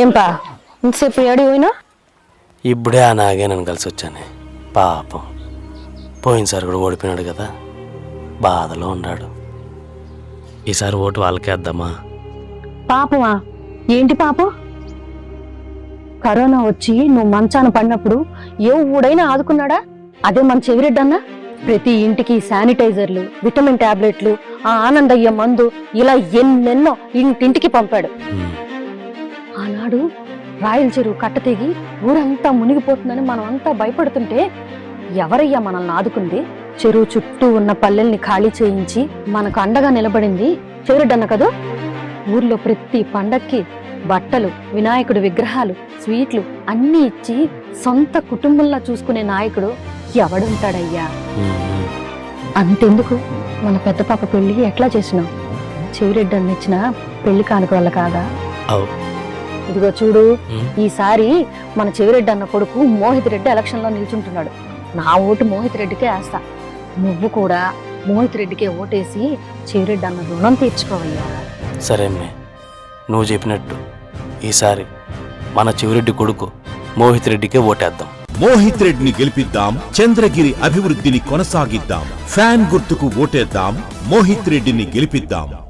ఏంపా ఇంతసేపు ఏడి పోయినా? ఇప్పుడే ఆ నాగే నన్ను కలిసి వచ్చాను. పాపం పోయినసారి కూడా ఓడిపోయినాడు కదా, బాధలో ఉన్నాడు. ఈసారి ఓటు వాళ్ళకేద్దామా? పాపమా? ఏంటి పాపం? కరోనా వచ్చి నువ్వు మంచాన పడినప్పుడు ఏ ఊడైనా ఆదుకున్నాడా? అదే మన చెవిరెడ్డన్నా ప్రతి ఇంటికి శానిటైజర్లు, విటమిన్ టాబ్లెట్లు, ఆ ఆనందయ్య మందు, ఇలా ఎన్నెన్నో ఇంటింటికి పంపాడు. ఆనాడు రాయల చెరువు కట్ట తెగి ఊరంతా మునిగిపోతుందని మనం అంతా భయపడుతుంటే ఎవరయ్యా మనల్ని ఆదుకుంది? చెరువు చుట్టూ ఉన్న పల్లెల్ని ఖాళీ చేయించి మనకు అండగా నిలబడింది చెవిరెడ్డన్న కదా. ఊర్లో ప్రతి పండక్కి బట్టలు, వినాయకుడి విగ్రహాలు, స్వీట్లు అన్నీ ఇచ్చి సొంత కుటుంబంలా చూసుకునే నాయకుడు ఎవడుంటాడయ్యా? అంతెందుకు, మన పెద్ద పాప పెళ్లి ఎట్లా చేసినావు? చెవిరెడ్డన్న ఇచ్చిన పెళ్లి కానుక వల్ల కాదా? ఇదిగో చూడు, ఈసారి మన చెవిరెడ్డి అన్న కొడుకు మోహిత్ రెడ్డి ఎలక్షన్ లో నిల్చుంటున్నాడు. నా ఓటు మోహిత్ రెడ్డికే వేస్తా. నువ్వు కూడా మోహిత్ రెడ్డికే ఓటేసి చెవిరెడ్డి అన్న రుణం తీర్చుకోవయ్యా. సరే అమ్మే, నువ్వు చెప్పినట్టు ఈసారి మన చెవిరెడ్డి కొడుకు మోహిత్ రెడ్డికే ఓటేద్దాం. మోహిత్ రెడ్డిని గెలిపిద్దాం, చంద్రగిరి అభివృద్ధిని కొనసాగిద్దాం. ఫ్యాన్ గుర్తుకు ఓటేద్దాం, మోహిత్ రెడ్డిని గెలిపిద్దాం.